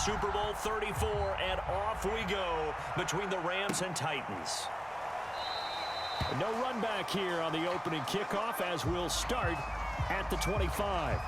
Super Bowl 34, and off we go between the Rams and Titans. No run back here on the opening kickoff as we'll start at the 25.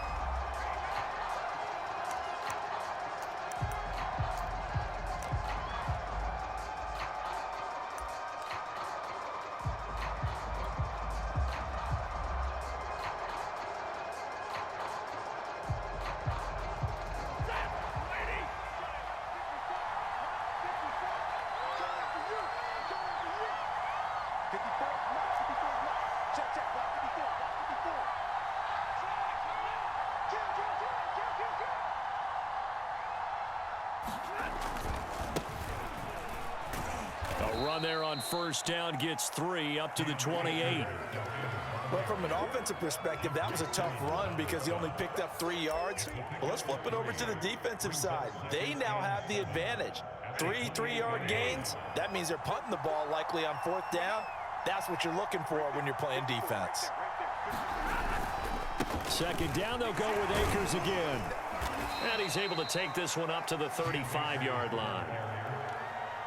There on first down gets 3 up to the 28. Well, from an offensive perspective, that was a tough run because he only picked up 3 yards. Well, let's flip it over to the defensive side. They now have the advantage. 3 3-yard gains, that means they're punting the ball likely on fourth down. That's what you're looking for when you're playing defense. Second down, they'll go with Akers again. And he's able to take this one up to the 35-yard line.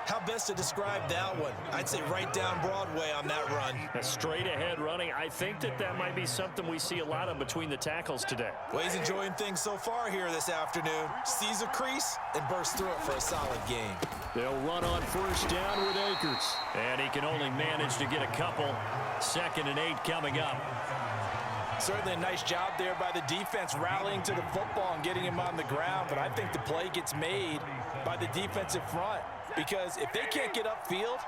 How best to describe that one? I'd say right down Broadway on that run. A straight-ahead running. I think that might be something we see a lot of between the tackles today. Well, he's enjoying things so far here this afternoon. Sees a crease and bursts through it for a solid game. They'll run on first down with Akers. And he can only manage to get a couple. 2nd and 8 coming up. Certainly a nice job there by the defense rallying to the football and getting him on the ground. But I think the play gets made by the defensive front. Because if they can't get upfield,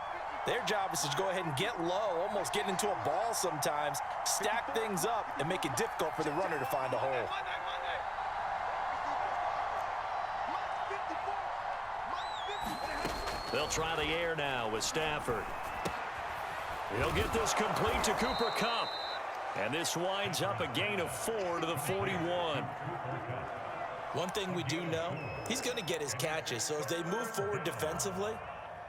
their job is to go ahead and get low, almost get into a ball sometimes, stack things up, and make it difficult for the runner to find a hole. They'll try the air now with Stafford. He'll get this complete to Cooper Kupp. And this winds up a gain of 4 to the 41. One thing we do know, he's going to get his catches. So as they move forward defensively,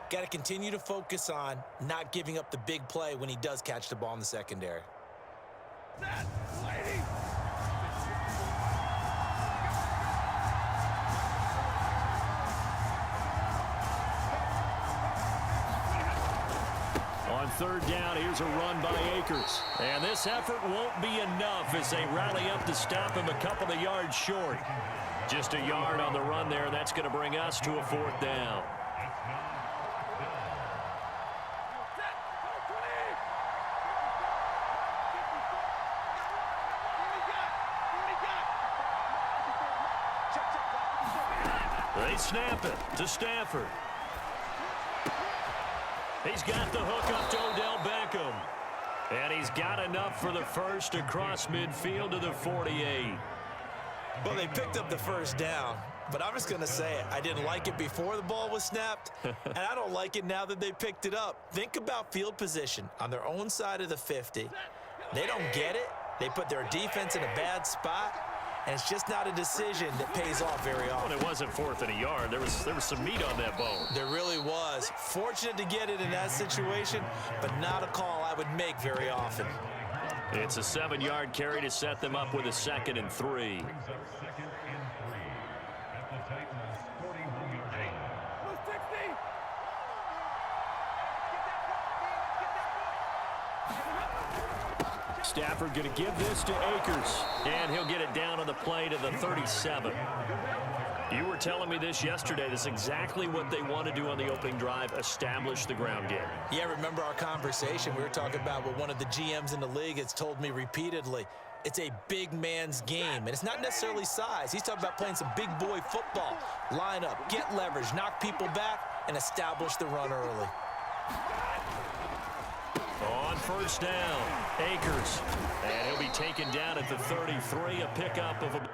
got to continue to focus on not giving up the big play when he does catch the ball in the secondary. On third down, here's a run by Akers. And this effort won't be enough as they rally up to stop him a couple of yards short. Just a yard on the run there. That's going to bring us to a 4th down. They snap it to Stafford. He's got the hook up to Odell Beckham. And he's got enough for the first across midfield to the 48. Well, they picked up the first down, but I'm just going to say it. I didn't like it before the ball was snapped, and I don't like it now that they picked it up. Think about field position on their own side of the 50. They don't get it. They put their defense in a bad spot, and it's just not a decision that pays off very often. Well, it wasn't 4th and a yard. There was some meat on that bone. There really was. Fortunate to get it in that situation, but not a call I would make very often. It's a 7-yard carry to set them up with a 2nd and 3. Stafford going to give this to Akers, and he'll get it down on the play to the 37. You were telling me this yesterday. This is exactly what they want to do on the opening drive, establish the ground game. Yeah, remember our conversation. We were talking about what one of the GMs in the league has told me repeatedly. It's a big man's game, and it's not necessarily size. He's talking about playing some big boy football. Line up, get leverage, knock people back, and establish the run early. On first down, Akers. And he'll be taken down at the 33, a pickup of a...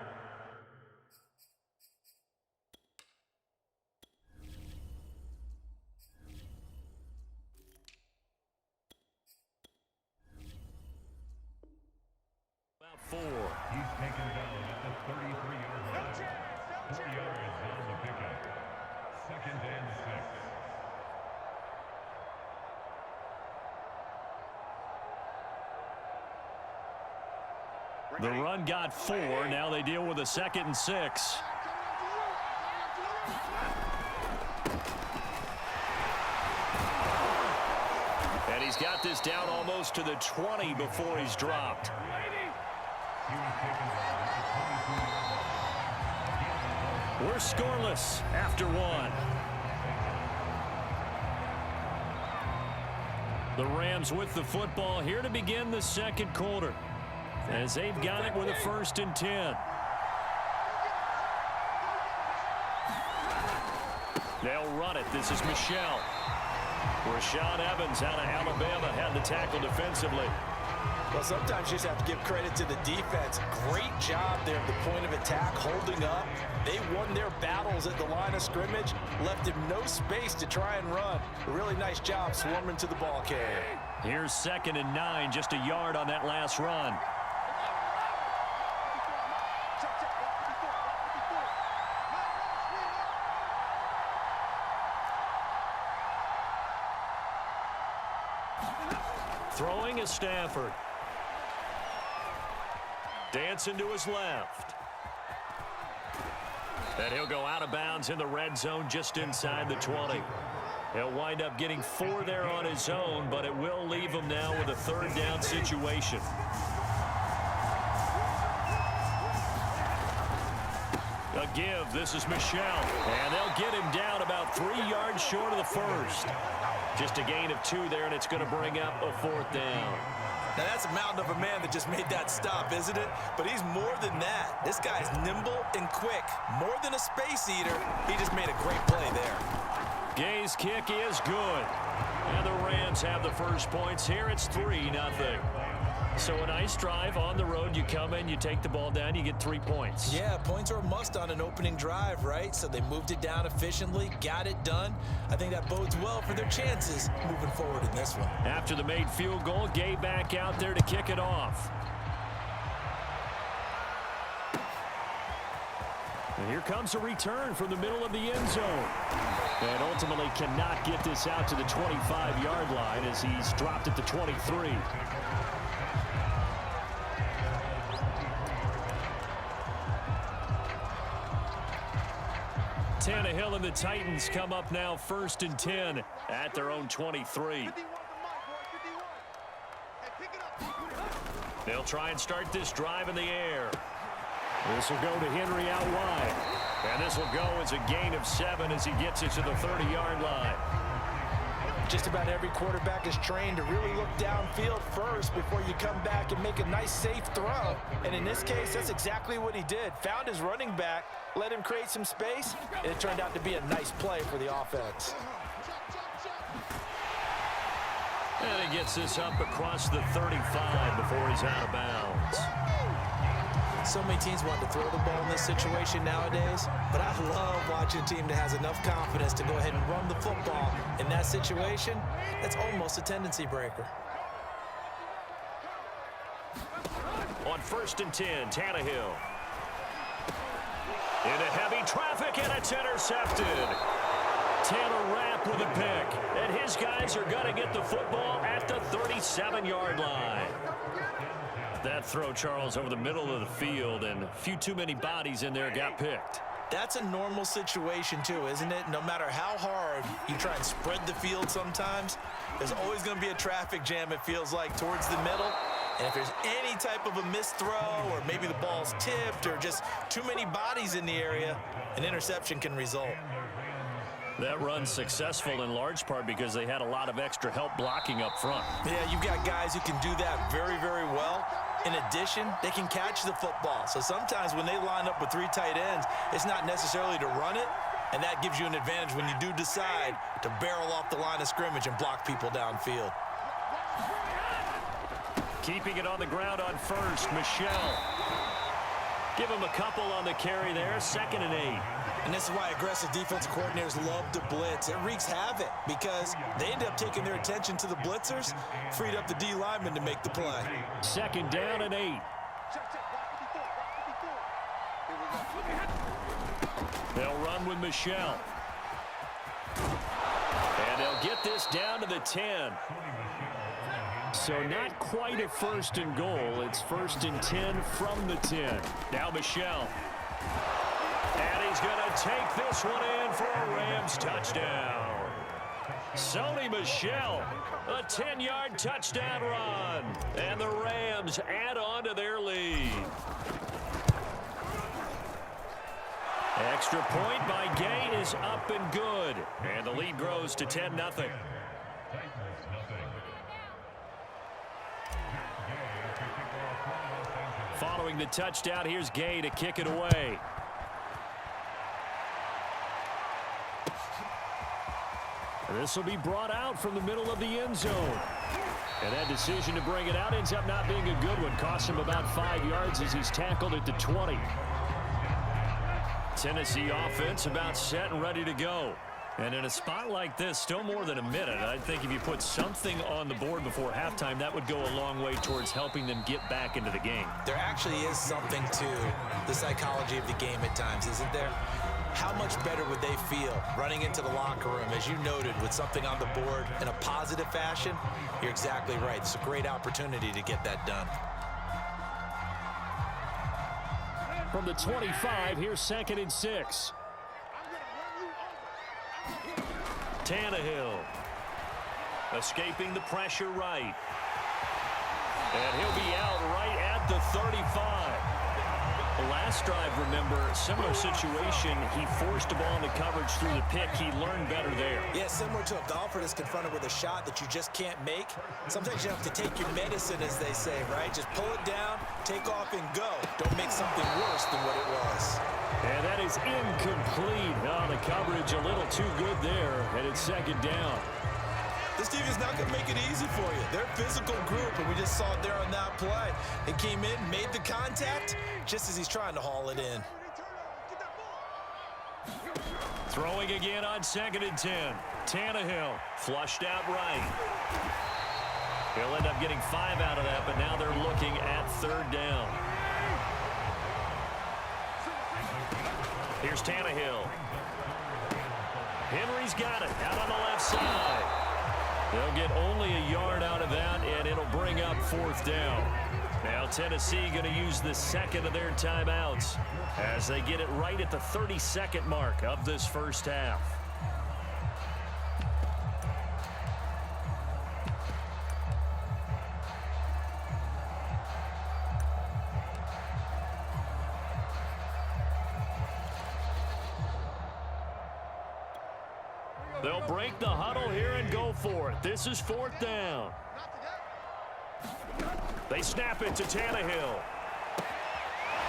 about 4. He's taken down at the 33-yard line. 4 yards on the pickup. 2nd and 6. The run got 4. Now they deal with a 2nd and 6. And he's got this down almost to the 20 before he's dropped. We're scoreless after one. The Rams with the football here to begin the second quarter, as they've got it with a 1st and 10. They'll run it. This is Michelle. Rashaan Evans out of Alabama had the tackle defensively. Well, sometimes you just have to give credit to the defense. Great job there at the point of attack, holding up. They won their battles at the line of scrimmage, left him no space to try and run. A really nice job swarming to the ball carrier. Here's 2nd and 9, just a yard on that last run. Throwing is Stafford. Dancing to his left. And he'll go out of bounds in the red zone just inside the 20. He'll wind up getting 4 there on his own, but it will leave him now with a 3rd down situation. A give. This is Michelle. And they'll get him down about 3 yards short of the 1st. Just a gain of 2 there, and it's going to bring up a 4th down. Now, that's a mountain of a man that just made that stop, isn't it? But he's more than that. This guy's nimble and quick. More than a space eater. He just made a great play there. Gay's kick is good. And the Rams have the first points here. It's 3-0. So a nice drive on the road. You come in, you take the ball down, you get 3 points. Yeah, points are a must on an opening drive, right? So they moved it down efficiently, got it done. I think that bodes well for their chances moving forward in this one. After the made field goal, Gay back out there to kick it off. And here comes a return from the middle of the end zone. And ultimately cannot get this out to the 25-yard line as he's dropped at the 23. Tannehill and the Titans come up now 1st and 10 at their own 23. They'll try and start this drive in the air. This will go to Henry out wide. And this will go as a gain of 7 as he gets it to the 30-yard line. Just about every quarterback is trained to really look downfield first before you come back and make a nice, safe throw. And in this case, that's exactly what he did. Found his running back, let him create some space, and it turned out to be a nice play for the offense. And he gets this up across the 35 before he's out of bounds. So many teams want to throw the ball in this situation nowadays, but I love watching a team that has enough confidence to go ahead and run the football. In that situation, that's almost a tendency breaker. On 1st and 10, Tannehill. Into heavy traffic, and it's intercepted. Taylor Rapp with a pick, and his guys are going to get the football at the 37-yard line. That throw, Charles, over the middle of the field, and a few too many bodies in there got picked. That's a normal situation, too, isn't it? No matter how hard you try and spread the field sometimes, there's always going to be a traffic jam, it feels like, towards the middle. And if there's any type of a missed throw, or maybe the ball's tipped, or just too many bodies in the area, an interception can result. That run's successful in large part because they had a lot of extra help blocking up front. Yeah, you've got guys who can do that very, very well. In addition, they can catch the football. So sometimes when they line up with 3 tight ends, it's not necessarily to run it, and that gives you an advantage when you do decide to barrel off the line of scrimmage and block people downfield. Keeping it on the ground on 1st, Michelle. Give him a couple on the carry there, 2nd and 8. And this is why aggressive defensive coordinators love to blitz. It wreaks havoc because they end up taking their attention to the blitzers, freed up the D lineman to make the play. 2nd down and 8. They'll run with Michelle. And they'll get this down to the 10. So not quite a 1st and goal. It's 1st and 10 from the 10. Now Michelle. And he's going to take this one in for a Rams touchdown. Sony Michel, a 10-yard touchdown run. And the Rams add on to their lead. Extra point by Gay is up and good. And the lead grows to 10-0. Following the touchdown, here's Gay to kick it away. This will be brought out from the middle of the end zone. And that decision to bring it out ends up not being a good one. Cost him about 5 yards as he's tackled at the 20. Tennessee offense about set and ready to go. And in a spot like this, still more than a minute, I think if you put something on the board before halftime, that would go a long way towards helping them get back into the game. There actually is something to the psychology of the game at times, isn't there? How much better would they feel running into the locker room, as you noted, with something on the board in a positive fashion? You're exactly right. It's a great opportunity to get that done. From the 25, here's 2nd and 6. Tannehill escaping the pressure right. And he'll be out right at the 35. The last drive, remember, similar situation. He forced the ball into coverage through the pick. He learned better there. Yeah, similar to a golfer that's confronted with a shot that you just can't make. Sometimes you have to take your medicine, as they say, right? Just pull it down, take off, and go. Don't make something worse than what it was. And that is incomplete. Oh, the coverage a little too good there, and it's 2nd down. This team is not going to make it easy for you. They're a physical group, and we just saw it there on that play. They came in, made the contact, just as he's trying to haul it in. Throwing again on 2nd and 10. Tannehill flushed out right. He'll end up getting 5 out of that, but now they're looking at 3rd down. Here's Tannehill. Henry's got it out on the left side. They'll get only a yard out of that, and it'll bring up 4th down. Now Tennessee going to use the 2nd of their timeouts as they get it right at the 32nd mark of this first half. They'll break the huddle here and go for it. This is 4th down. They snap it to Tannehill.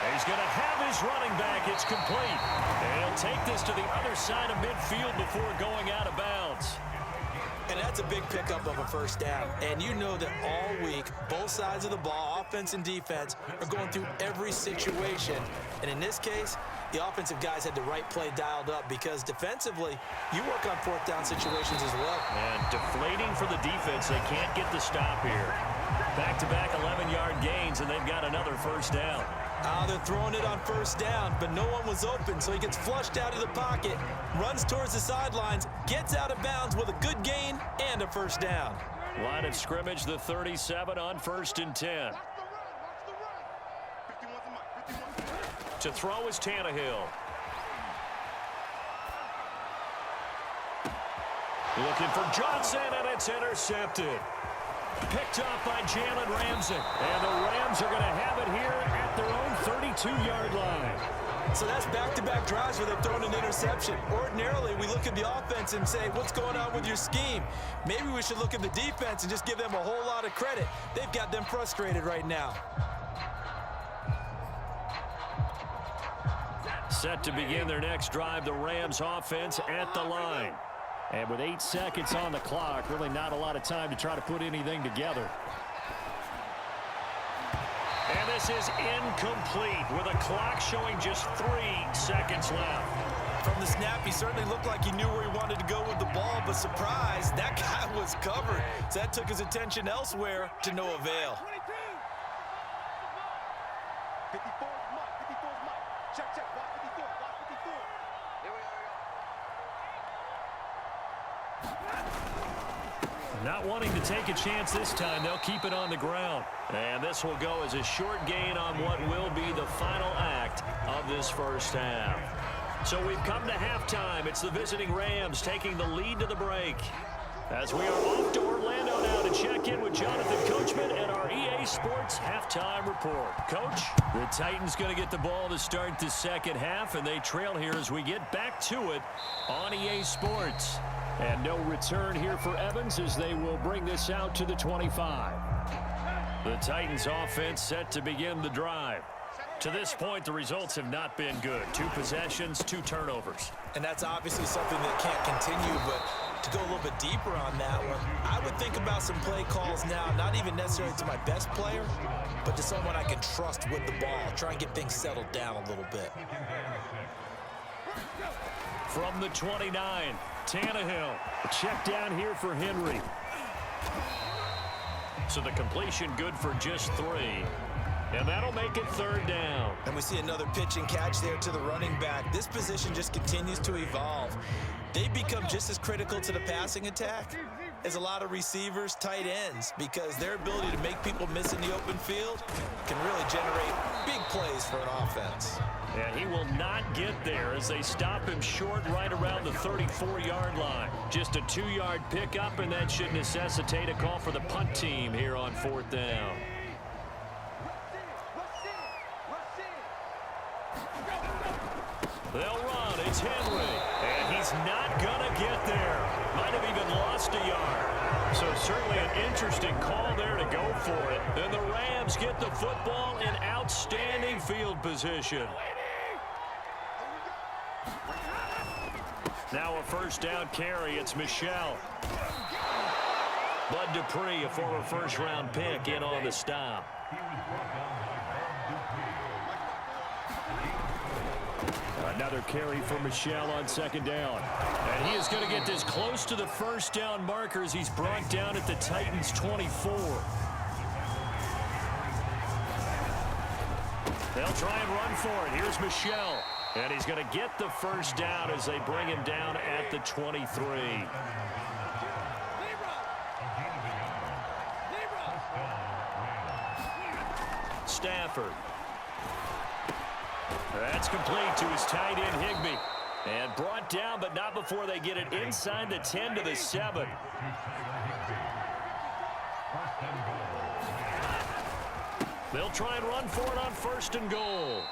And he's going to have his running back. It's complete. And he'll take this to the other side of midfield before going out of bounds. And that's a big pickup of a 1st down. And you know that all week, both sides of the ball, offense and defense, are going through every situation. And in this case, the offensive guys had the right play dialed up because defensively, you work on 4th down situations as well. And deflating for the defense. They can't get the stop here. Back-to-back 11-yard gains, and they've got another 1st down. They're throwing it on 1st down, but no one was open, so he gets flushed out of the pocket, runs towards the sidelines, gets out of bounds with a good gain and a 1st down. Line of scrimmage, the 37 on 1st and 10. To throw is Tannehill. Looking for Johnson, and it's intercepted. Picked off by Jalen Ramsey. And the Rams are going to have it here at their own 32-yard line. So that's back-to-back drives where they've thrown an interception. Ordinarily, we look at the offense and say, what's going on with your scheme? Maybe we should look at the defense and just give them a whole lot of credit. They've got them frustrated right now. Set to begin their next drive, the Rams offense at the line. And with 8 seconds on the clock, really not a lot of time to try to put anything together. And this is incomplete with a clock showing just 3 seconds left. From the snap, he certainly looked like he knew where he wanted to go with the ball, but surprise, that guy was covered. So that took his attention elsewhere to no avail. 54 mark, 54 mark. Check, check, watch 54, watch 54. Here we are. Not wanting to take a chance this time, they'll keep it on the ground. And this will go as a short gain on what will be the final act of this first half. So we've come to halftime. It's the visiting Rams taking the lead to the break. As we are off to Orlando now to check in with Jonathan Coachman and our EA Sports halftime report. Coach, the Titans going to get the ball to start the second half, and they trail here as we get back to it on EA Sports. And no return here for Evans as they will bring this out to the 25. The Titans offense set to begin the drive. To this point, the results have not been good. 2 possessions, 2 turnovers. And that's obviously something that can't continue, but to go a little bit deeper on that one, I would think about some play calls now, not even necessarily to my best player, but to someone I can trust with the ball. Try and get things settled down a little bit. From the 29, Tannehill. A check down here for Henry. So the completion good for just 3. And that'll make it 3rd down. And we see another pitch and catch there to the running back. This position just continues to evolve. They become just as critical to the passing attack as a lot of receivers, tight ends, because their ability to make people miss in the open field can really generate big plays for an offense. And he will not get there as they stop him short right around the 34-yard line. Just a 2-yard pickup, and that should necessitate a call for the punt team here on 4th down. They'll run. It's Henry. And he's not going to get there. Might have even lost a yard. So certainly an interesting call there to go for it. And the Rams get the football in outstanding field position. Now a 1st down carry. It's Michelle. Bud Dupree, a former 1st-round pick, in on the stop. Another carry for Michelle on 2nd down. And he is going to get this close to the 1st down marker as he's brought down at the Titans' 24. They'll try and run for it. Here's Michelle. And he's going to get the 1st down as they bring him down at the 23. Stafford. That's complete to his tight end, Higbee. And brought down, but not before they get it inside the 10 to the 7. They'll try and run for it on 1st and goal.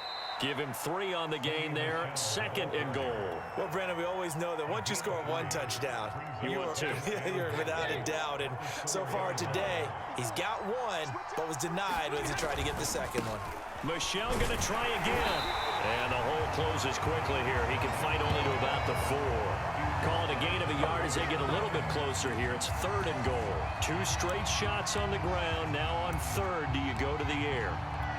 Give him 3 on the gain there. 2nd and goal. Well, Brandon, we always know that once you score 1 touchdown, you're without a doubt. And so far today, he's got 1, but was denied as he tried to get the 2nd one. Michelle going to try again. And the hole closes quickly here. He can fight only to about the 4. Calling a gain of a yard as they get a little bit closer here. It's 3rd and goal. 2 straight shots on the ground. Now on 3rd, do you go to the air?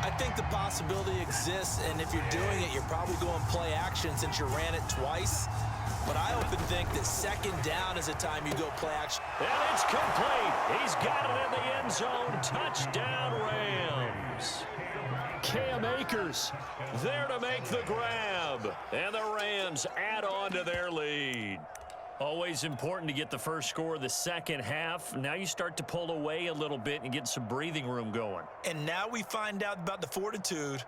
I think the possibility exists, and if you're doing it, you're probably going play action since you ran it twice. But I often think that 2nd down is the time you go play action. And it's complete. He's got it in the end zone. Touchdown, Rams. Cam Akers there to make the grab. And the Rams add on to their lead. Always important to get the first score of the second half. Now you start to pull away a little bit and get some breathing room going. And now we find out about the fortitude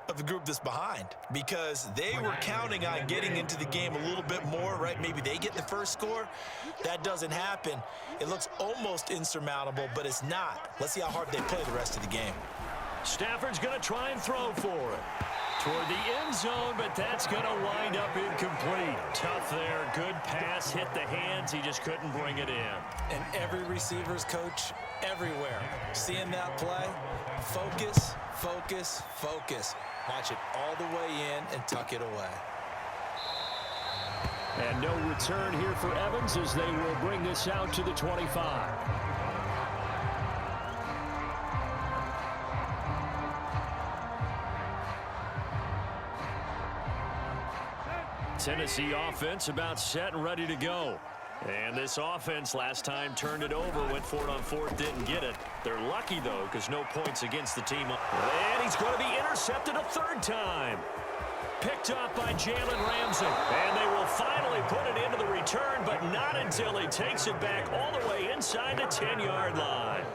of the group that's behind, because they were counting on getting into the game a little bit more, right? Maybe they get the first score. That doesn't happen. It looks almost insurmountable, but it's not. Let's see how hard they play the rest of the game. Stafford's going to try and throw for it. Toward the end zone, but that's going to wind up incomplete. Tough there. Good pass. Hit the hands. He just couldn't bring it in. And every receiver's coach everywhere, seeing that play, focus, focus, focus. Watch it all the way in and tuck it away. And no return here for Evans as they will bring this out to the 25. Tennessee offense about set and ready to go. And this offense last time turned it over, went for it on 4th, didn't get it. They're lucky, though, because no points against the team. And he's going to be intercepted a 3rd time. Picked up by Jalen Ramsey. And they will finally put it into the return, but not until he takes it back all the way inside the 10-yard line.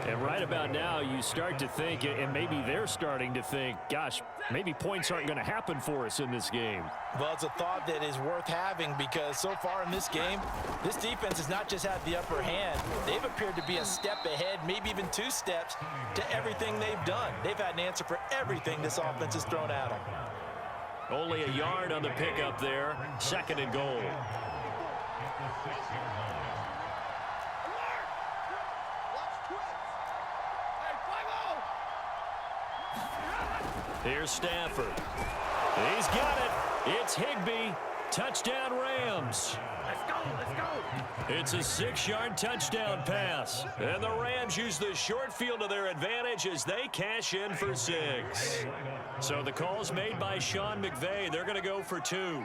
And right about now, you start to think, and maybe they're starting to think, gosh, maybe points aren't going to happen for us in this game. Well, it's a thought that is worth having because so far in this game, this defense has not just had the upper hand. They've appeared to be a step ahead, maybe even 2 steps to everything they've done. They've had an answer for everything this offense has thrown at them. Only a yard on the pickup there. 2nd and goal. Here's Stafford. He's got it. It's Higbee. Touchdown Rams. Let's go, let's go. It's a 6-yard touchdown pass. And the Rams use the short field to their advantage as they cash in for 6. So the call's made by Sean McVay. They're going to go for 2.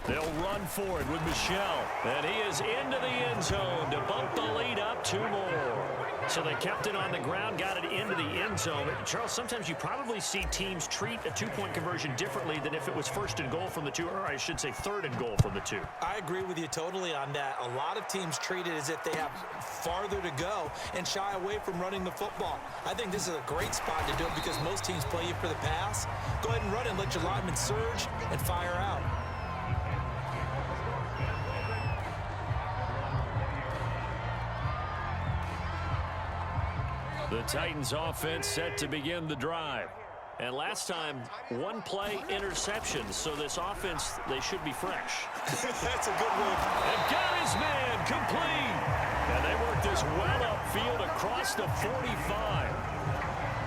They'll run for it with Michel. And he is into the end zone to bump the lead up 2 more. So they kept it on the ground, got it into the end zone. Charles, sometimes you probably see teams treat a 2-point conversion differently than if it was 1st and goal from the 2, or I should say 3rd and goal from the 2. I agree with you totally on that. A lot of teams treat it as if they have farther to go and shy away from running the football. I think this is a great spot to do it because most teams play you for the pass. Go ahead and run and let your linemen surge and fire out. The Titans offense set to begin the drive. And last time, 1-play interception. So this offense, they should be fresh. That's a good move. And got his man complete. And they work this well upfield across the 45.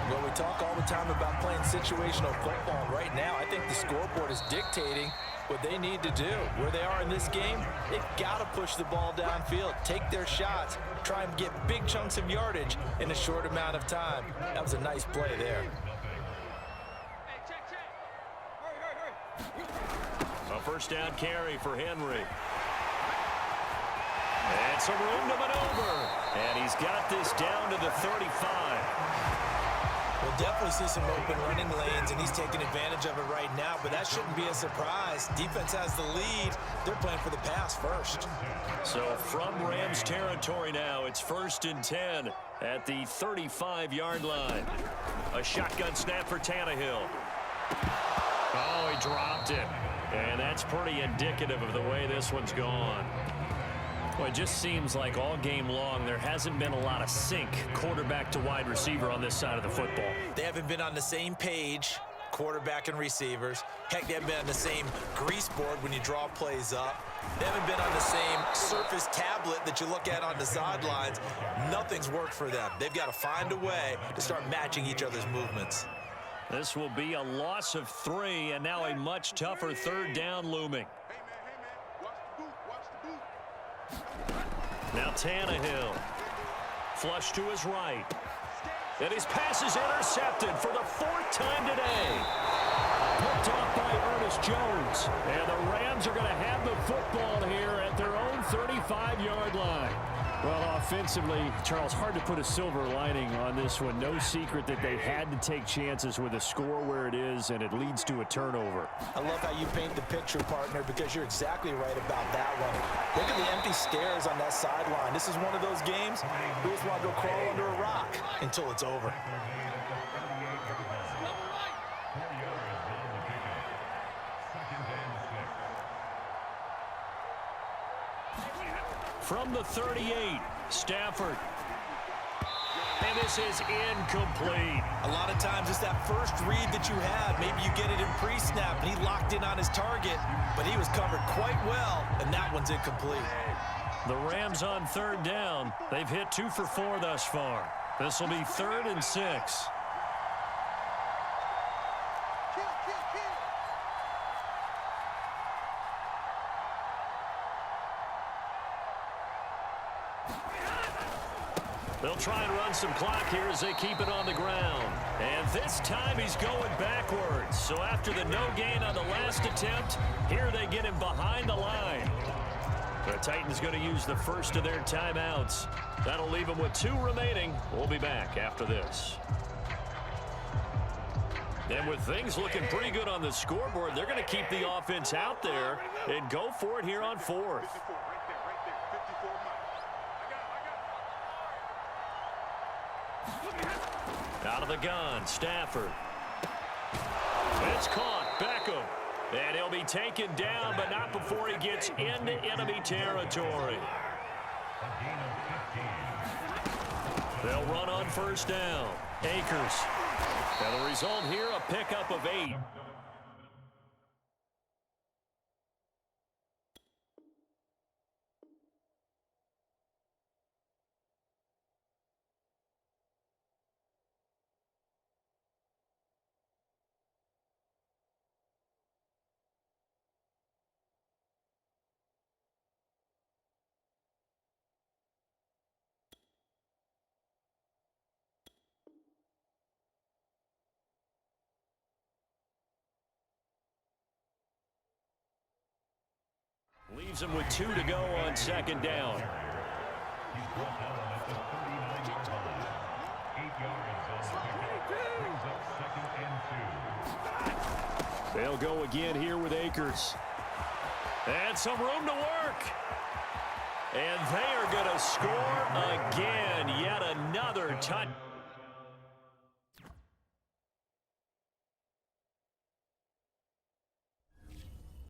Well, we talk all the time about playing situational football. Right now, I think the scoreboard is dictating what they need to do. Where they are in this game, they've got to push the ball downfield, take their shots, try and get big chunks of yardage in a short amount of time. That was a nice play there. A 1st down carry for Henry. And some room to maneuver. And he's got this down to the 35. We'll definitely see some open running lanes, and he's taking advantage of it right now, but that shouldn't be a surprise. Defense has the lead. They're playing for the pass first. So from Rams territory now, it's 1st and 10 at the 35-yard line. A shotgun snap for Tannehill. Oh, he dropped it. And that's pretty indicative of the way this one's gone. Well, it just seems like all game long there hasn't been a lot of sync quarterback to wide receiver on this side of the football. They haven't been on the same page, quarterback and receivers. Heck, they haven't been on the same grease board when you draw plays up. They haven't been on the same surface tablet that you look at on the sidelines. Nothing's worked for them. They've got to find a way to start matching each other's movements. This will be a loss of 3, and now a much tougher 3rd down looming. Now Tannehill. Flush to his right. And his pass is intercepted for the 4th time today. Picked off by Ernest Jones. And the Rams are going to have the football here at their own 35-yard line. Well, offensively, Charles, hard to put a silver lining on this one. No secret that they had to take chances with a score where it is, and it leads to a turnover. I love how you paint the picture, partner, because you're exactly right about that one. Look at the empty stairs on that sideline. This is one of those games we just want to go crawl under a rock until it's over. From the 38, Stafford. And this is incomplete. A lot of times it's that first read that you have. Maybe you get it in pre-snap, and he locked in on his target, but he was covered quite well, and that one's incomplete. The Rams on 3rd down. They've hit 2 for 4 thus far. This will be 3rd and 6. They'll try and run some clock here as they keep it on the ground. And this time he's going backwards. So after the no gain on the last attempt, here they get him behind the line. The Titans going to use the first of their timeouts. That'll leave them with 2 remaining. We'll be back after this. And with things looking pretty good on the scoreboard, they're going to keep the offense out there and go for it here on 4th. Out of the gun, Stafford. It's caught. Beckham. And he'll be taken down, but not before he gets into enemy territory. A gain of 15. They'll run on first down. Akers. And the result here, a pickup of 8. Leaves him with 2 to go on second down. He's brought down at the 39-yard line. 8 yards on the pickup. Brings up 2nd and 2. They'll go again here with Akers. And some room to work. And they are going to score again. Yet another touchdown.